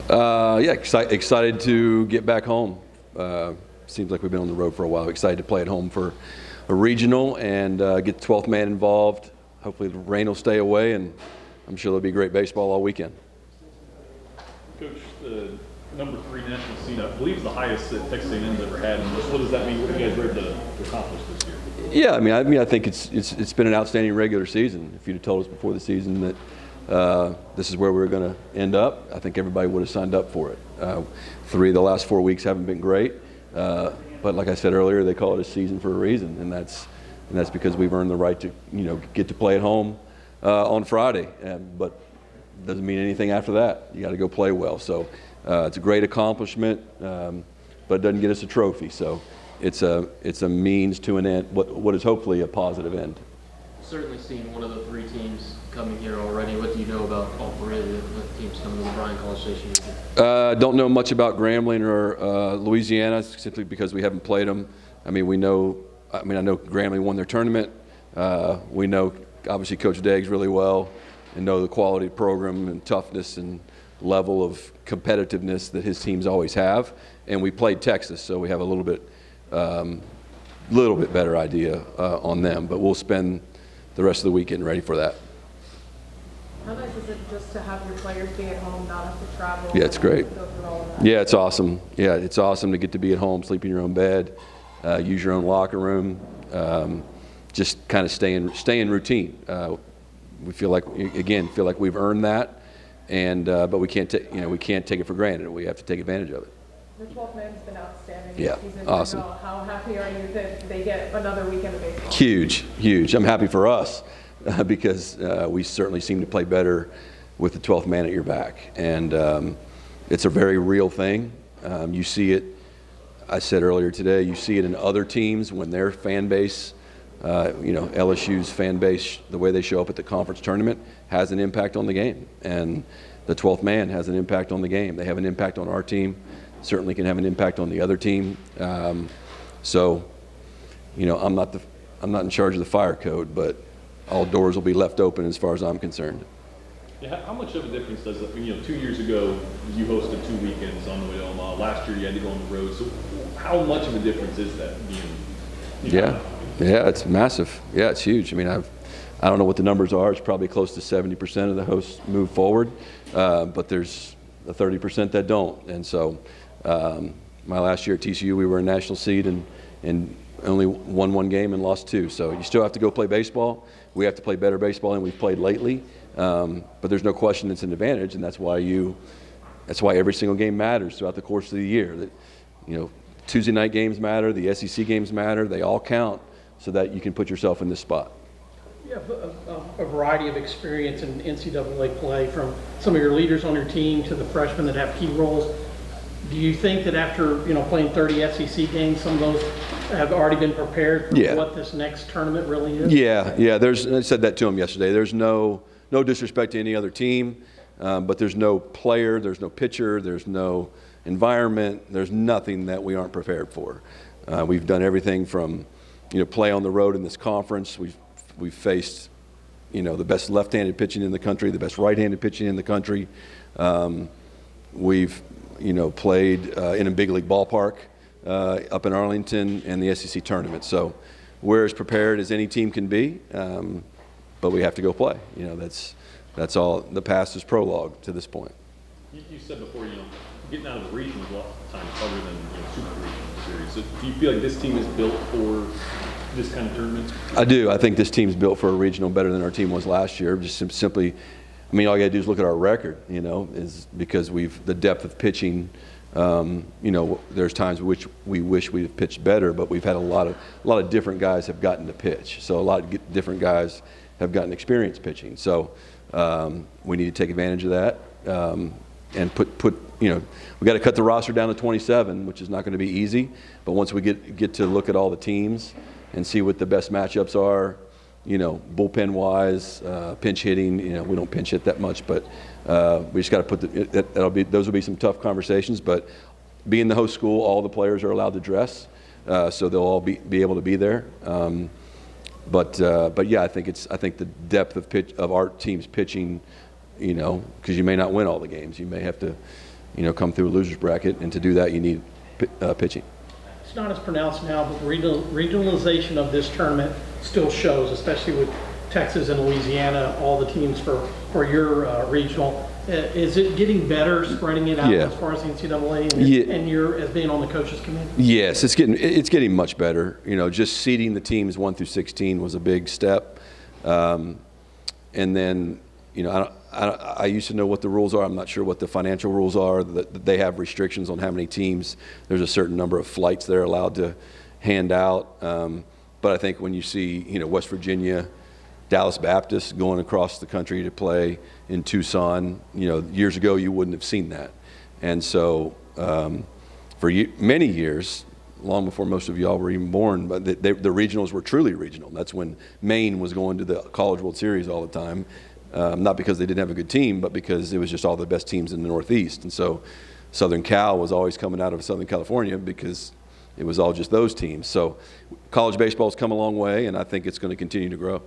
Yeah, excited to get back home. Seems like we've been on the road for a while. Excited to play at home for a regional and get the 12th man involved. Hopefully the rain will stay away, and I'm sure there'll be great baseball all weekend. Coach, the number 3 national seed, I believe, is the highest that Texas A&M's ever had. And what does that mean? What have you guys were able to accomplish this year? Yeah, I think it's been an outstanding regular season. If you'd have told us before the season that this is where we were going to end up, I think everybody would have signed up for it. 3 of the last 4 weeks haven't been great, but like I said earlier, they call it a season for a reason, and that's because we've earned the right to get to play at home on Friday. But doesn't mean anything after that. You got to go play well. So it's a great accomplishment, but it doesn't get us a trophy. So it's a means to an end. What is hopefully a positive end. Certainly seen one of the 3 teams coming here already. What do you know about all 3 of the teams coming to the Bryan College Station? Don't know much about Grambling or Louisiana simply because we haven't played them. I know Grambling won their tournament. We know obviously Coach Deggs really well and know the quality of program and toughness and level of competitiveness that his teams always have. And we played Texas, so we have a little bit better idea on them. But we'll spend the rest of the weekend ready for that. How nice is it just to have your players be at home, not have to travel? Yeah, it's great. Go through all of that? Yeah, it's awesome. Yeah, it's awesome to get to be at home, sleep in your own bed, use your own locker room, just kind of stay in routine. We feel like we've earned that, and but we can't take it for granted. We have to take advantage of it. The 12th man's been outstanding Yeah, this season. awesome. How happy are you that they get another weekend of baseball? Huge. I'm happy for us because we certainly seem to play better with the 12th man at your back, and it's a very real thing. You see it. I said earlier today, you see it in other teams when their fan base. LSU's fan base, the way they show up at the conference tournament, has an impact on the game. And the 12th man has an impact on the game. They have an impact on our team, certainly can have an impact on the other team. I'm not in charge of the fire code, but all doors will be left open as far as I'm concerned. Yeah, how much of a difference does it? 2 years ago, you hosted 2 weekends on the way to Omaha. Last year, you had to go on the road. So how much of a difference is that? Yeah, it's massive. Yeah, it's huge. I don't know what the numbers are. It's probably close to 70% of the hosts move forward, but there's a 30% that don't. And so my last year at TCU, we were a national seed and only won 1 game and lost 2. So you still have to go play baseball. We have to play better baseball than we've played lately. But there's no question it's an advantage, and that's why every single game matters throughout the course of the year. That Tuesday night games matter, the SEC games matter. They all count, so that you can put yourself in this spot. You have a variety of experience in NCAA play, from some of your leaders on your team to the freshmen that have key roles. Do you think that after playing 30 SEC games, some of those have already been prepared for what this next tournament really is? Yeah. I said that to him yesterday. There's no disrespect to any other team, but there's no player, there's no pitcher, there's no environment, there's nothing that we aren't prepared for. We've done everything from play on the road in this conference. We've faced the best left-handed pitching in the country, the best right-handed pitching in the country. We've played in a big league ballpark up in Arlington and the SEC tournament. So we're as prepared as any team can be, but we have to go play. That's all. The past is prologue to this point. You said before, getting out of the region is a lot of times harder than super regional series. So do you feel like this team is built for this kind of tournament? I do. I think this team's built for a regional better than our team was last year. Just simply, all you got to do is look at our record. Is because the depth of pitching. There's times which we wish we'd have pitched better, but we've had a lot of different guys have gotten to pitch. So a lot of different guys have gotten experience pitching. So we need to take advantage of that and we got to cut the roster down to 27, which is not going to be easy. But once we get to look at all the teams and see what the best matchups are, bullpen wise, pinch hitting. We don't pinch hit that much, but we just got to put those will be some tough conversations. But being the host school, all the players are allowed to dress, so they'll all be able to be there. But yeah, I think the depth of our team's pitching, because you may not win all the games. You may have to come through a loser's bracket, and to do that, you need pitching. It's not as pronounced now, but regionalization of this tournament still shows, especially with Texas and Louisiana, all the teams for your regional. Is it getting better, spreading it out Yeah. as far as the NCAA Yeah. and you're as being on the coaches committee? Yes, it's getting much better. Just seeding the teams 1 through 16 was a big step, and then I used to know what the rules are. I'm not sure what the financial rules are. That they have restrictions on how many teams. There's a certain number of flights they're allowed to hand out. But I think when you see West Virginia, Dallas Baptist going across the country to play in Tucson, years ago you wouldn't have seen that. And so for many years, long before most of y'all were even born, but the regionals were truly regional. That's when Maine was going to the College World Series all the time, not because they didn't have a good team, but because it was just all the best teams in the Northeast. And so Southern Cal was always coming out of Southern California because it was all just those teams. So college baseball's come a long way, and I think it's going to continue to grow.